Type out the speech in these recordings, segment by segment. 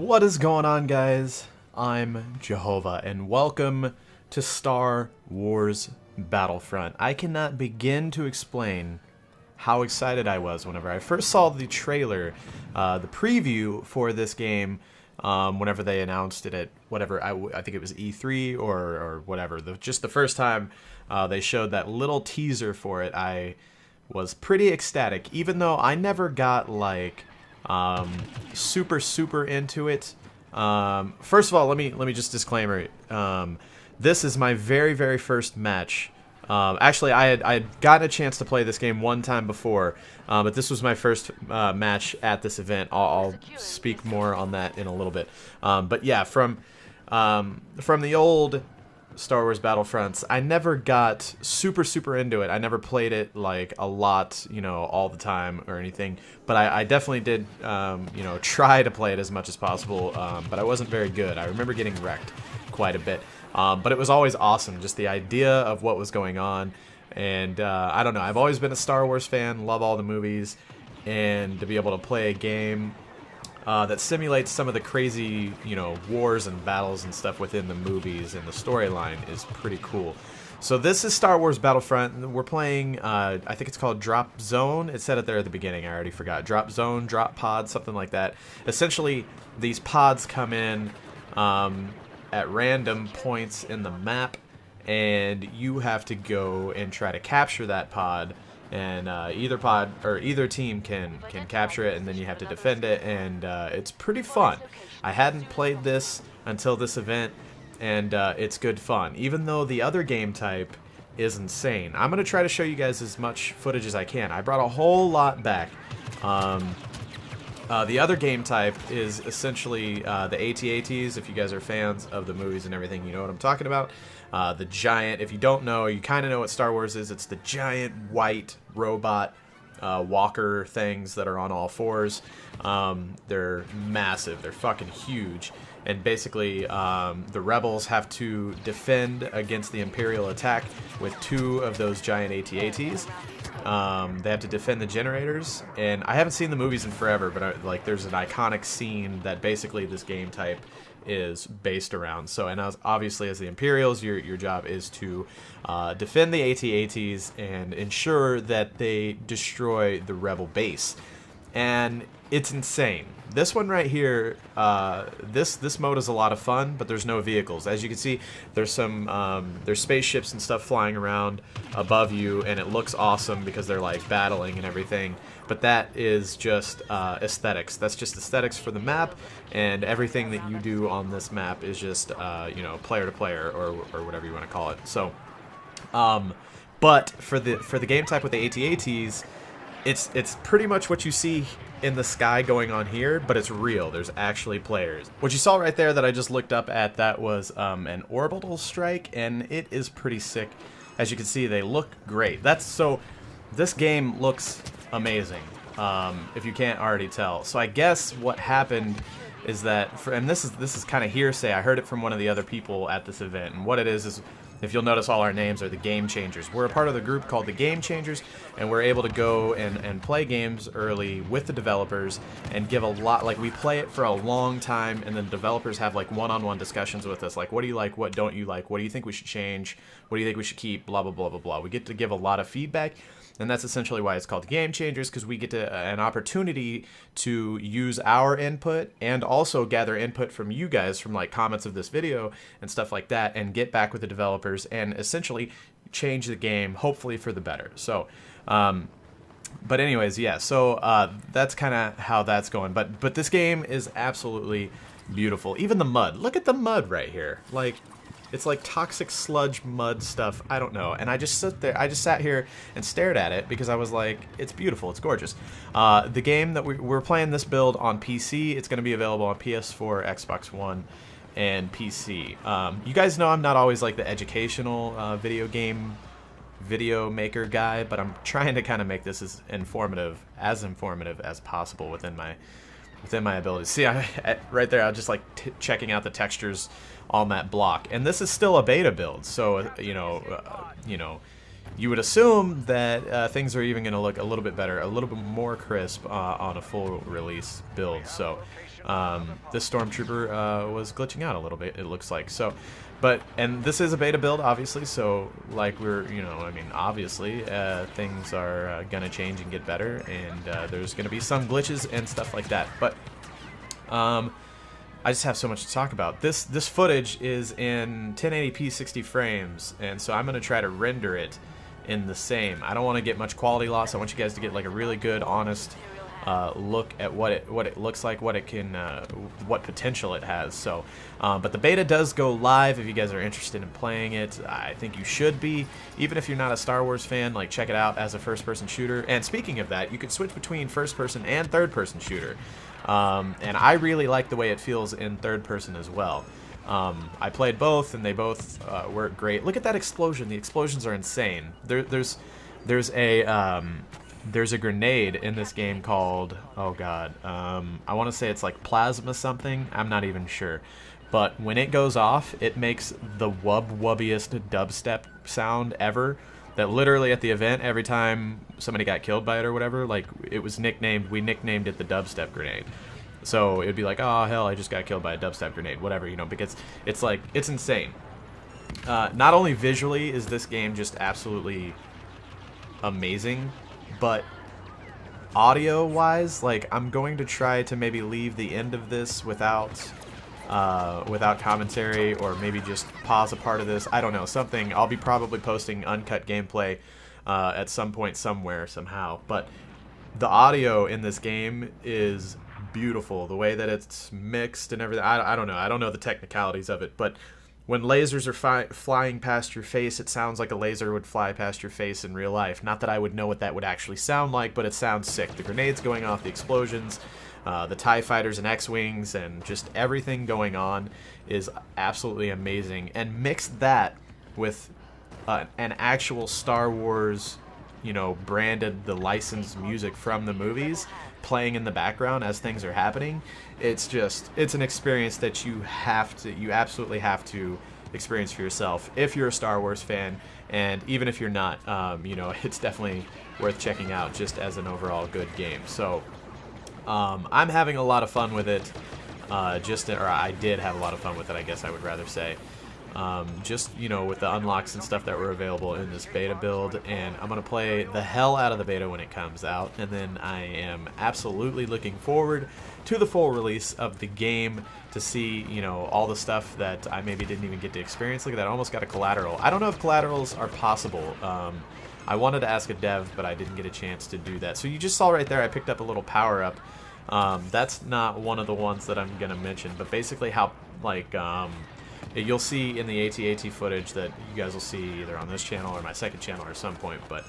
What is going on, guys? I'm Jehovah, and welcome to Star Wars Battlefront. I cannot begin to explain how excited I was whenever I first saw the trailer, the preview for this game, whenever they announced it at whatever, I think it was E3 or whatever. Just the first time they showed that little teaser for it, I was pretty ecstatic, even though I never got like super into it. First of all, let me just disclaimer. This is my very first match. Actually, I had gotten a chance to play this game one time before, but this was my first match at this event. I'll speak more on that in a little bit. But yeah, from the old Star Wars Battlefronts, I never got super into it. I never played it like a lot, you know, all the time or anything. But I definitely did, you know, try to play it as much as possible. But I wasn't very good. I remember getting wrecked quite a bit. But it was always awesome, just the idea of what was going on. And I don't know, I've always been a Star Wars fan, love all the movies, and to be able to play a game that simulates some of the crazy, you know, wars and battles and stuff within the movies and the storyline is pretty cool. So this is Star Wars Battlefront. We're playing, I think it's called Drop Zone. It said it there at the beginning, I already forgot. Drop Zone, Drop Pod, something like that. Essentially, these pods come in at random points in the map, and you have to go and try to capture that pod, and either team can capture it, and then you have to defend it, and it's pretty fun. I hadn't played this until this event, and it's good fun, even though the other game type is insane. I'm going to try to show you guys as much footage as I can. I brought a whole lot back. The other game type is essentially the AT-ATs. If you guys are fans of the movies and everything, you know what I'm talking about. The giant, if you don't know, you kind of know what Star Wars is. It's the giant white robot walker things that are on all fours. They're massive. They're fucking huge. And basically, the rebels have to defend against the Imperial attack with two of those giant AT-ATs. They have to defend the generators, and I haven't seen the movies in forever, but like there's an iconic scene that basically this game type is based around. So, and obviously as the Imperials, your job is to defend the AT-ATs and ensure that they destroy the rebel base. And it's insane. This one right here, this mode is a lot of fun, but there's no vehicles. As you can see, there's there's spaceships and stuff flying around above you, and it looks awesome because they're like battling and everything. But that is just aesthetics. That's just aesthetics for the map, and everything that you do on this map is just you know, player to player or whatever you want to call it. So, but for the game type with the AT-ATs, it's pretty much what you see in the sky going on here, but it's real. There's actually players. What you saw right there that I just looked up at, that was an orbital strike, and it is pretty sick. As you can see, they look great. This game looks amazing, if you can't already tell. So I guess what happened is that, and this is kind of hearsay, I heard it from one of the other people at this event, and what it is, if you'll notice, all our names are the Game Changers. We're a part of the group called the Game Changers, and we're able to go and play games early with the developers and give a lot, like we play it for a long time, and then developers have like one-on-one discussions with us, like what do you like, what don't you like, what do you think we should change, what do you think we should keep, blah blah blah. We get to give a lot of feedback, and that's essentially why it's called the Game Changers, because we get an opportunity to use our input and also gather input from you guys, from like comments of this video and stuff like that, and get back with the developers and essentially change the game, hopefully for the better. So, but anyways, yeah, so that's kind of how that's going. But this game is absolutely beautiful. Even the mud. Look at the mud right here. Like, it's like toxic sludge mud stuff. I don't know. And I just sat here and stared at it because I was like, it's beautiful. It's gorgeous. The game that we're playing, this build on PC. It's going to be available on PS4, Xbox One, and PC. You guys know I'm not always like the educational video maker guy, but I'm trying to kind of make this as informative as possible within my abilities. See, right there, I was just like checking out the textures on that block, and this is still a beta build, so you know, you would assume that things are even going to look a little bit better, a little bit more crisp on a full release build. So this Stormtrooper was glitching out a little bit, it looks like. So, and this is a beta build, obviously. So like obviously things are going to change and get better, and there's going to be some glitches and stuff like that. But I just have so much to talk about. This footage is in 1080p 60 frames, and so I'm going to try to render it in the same. I don't want to get much quality loss. I want you guys to get like a really good, honest look at what it looks like, what it can, what potential it has. So, but the beta does go live. If you guys are interested in playing it, I think you should be. Even if you're not a Star Wars fan, like check it out as a first-person shooter. And speaking of that, you can switch between first-person and third-person shooter. And I really like the way it feels in third person as well. I played both, and they both work great. Look at that explosion. The explosions are insane. There's a grenade in this game called, oh god, I want to say it's like plasma something. I'm not even sure. But when it goes off, it makes the wubbiest dubstep sound ever. That literally at the event, every time somebody got killed by it or whatever, like it was nicknamed, we nicknamed it the dubstep grenade. So it'd be like, oh hell, I just got killed by a dubstep grenade, whatever, because it's like, it's insane. Not only visually is this game just absolutely amazing, but audio-wise, like I'm going to try to maybe leave the end of this without commentary, or maybe just pause a part of this. I don't know, something. I'll be probably posting uncut gameplay at some point somewhere somehow, but the audio in this game is beautiful. The way that it's mixed and everything, I don't know. I don't know the technicalities of it, but when lasers are flying past your face, it sounds like a laser would fly past your face in real life. Not that I would know what that would actually sound like, but it sounds sick. The grenades going off, the explosions, the TIE fighters and X-Wings, and just everything going on is absolutely amazing. And mix that with an actual Star Wars, branded, the licensed music from the movies playing in the background as things are happening. It's an experience that you absolutely have to experience for yourself if you're a Star Wars fan, and even if you're not, it's definitely worth checking out just as an overall good game. So I'm having a lot of fun with it, or I did have a lot of fun with it, I guess I would rather say. With the unlocks and stuff that were available in this beta build, and I'm going to play the hell out of the beta when it comes out, and then I am absolutely looking forward to the full release of the game to see, all the stuff that I maybe didn't even get to experience. Look at that, I almost got a collateral. I don't know if collaterals are possible. I wanted to ask a dev, but I didn't get a chance to do that. So you just saw right there, I picked up a little power-up. That's not one of the ones that I'm going to mention, but basically how, you'll see in the AT-AT footage that you guys will see either on this channel or my second channel or some point, but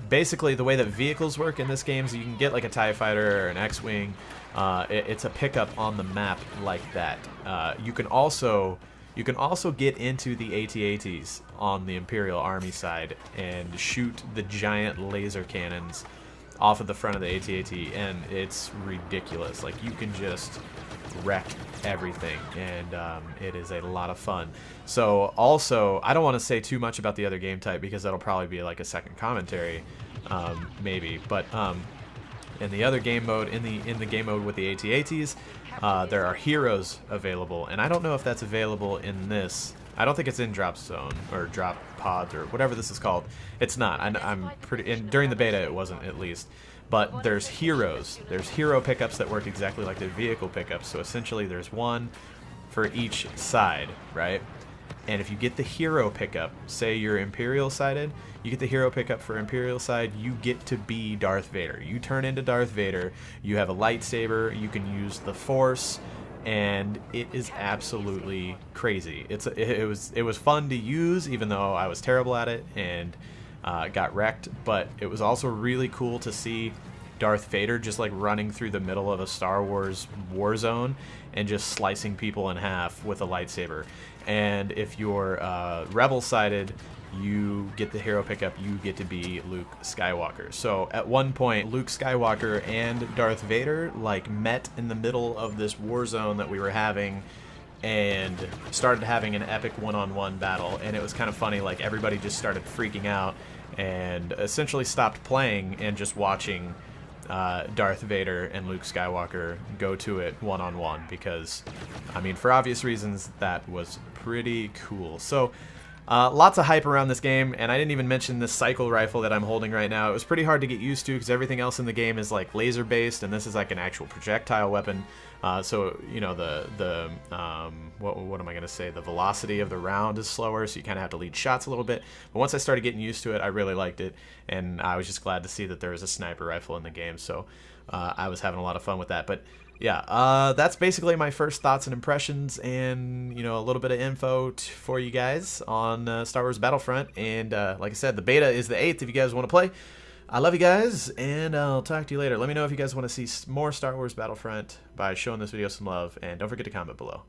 basically the way that vehicles work in this game is you can get like a TIE fighter or an X-Wing. It's a pickup on the map like that. You can also get into the AT-ATs on the Imperial Army side and shoot the giant laser cannons off of the front of the AT-AT, and it's ridiculous. Like, you can just wreck everything, and it is a lot of fun. So also, I don't want to say too much about the other game type because that'll probably be like a second commentary, maybe. But in the other game mode, in the game mode with the AT-ATs, there are heroes available, and I don't know if that's available in this. I don't think it's in Drop Zone or Drop Pods or whatever this is called. It's not. I'm pretty. And during the beta, it wasn't, at least. But there's heroes. There's hero pickups that work exactly like the vehicle pickups. So essentially, there's one for each side, right? And if you get the hero pickup, say you're Imperial sided, you get the hero pickup for Imperial side, you get to be Darth Vader. You turn into Darth Vader. You have a lightsaber. You can use the Force. And it is absolutely crazy. It was fun to use, even though I was terrible at it and got wrecked. But it was also really cool to see Darth Vader just like running through the middle of a Star Wars war zone and just slicing people in half with a lightsaber. And if you're rebel-sided, you get the hero pickup, you get to be Luke Skywalker. So at one point, Luke Skywalker and Darth Vader like met in the middle of this war zone that we were having, and started having an epic one-on-one battle, and it was kind of funny. Like, everybody just started freaking out and essentially stopped playing and just watching Darth Vader and Luke Skywalker go to it one-on-one, because, I mean, for obvious reasons, that was pretty cool. So lots of hype around this game, and I didn't even mention this cycle rifle that I'm holding right now. It was pretty hard to get used to because everything else in the game is like laser based, and this is like an actual projectile weapon. So, you know, what am I gonna say? The velocity of the round is slower, so you kind of have to lead shots a little bit. But once I started getting used to it, I really liked it, and I was just glad to see that there was a sniper rifle in the game. So I was having a lot of fun with that. But yeah, that's basically my first thoughts and impressions, and, you know, a little bit of info for you guys on Star Wars Battlefront. And like I said, the beta is the 8th if you guys want to play. I love you guys, and I'll talk to you later. Let me know if you guys want to see more Star Wars Battlefront by showing this video some love, and don't forget to comment below.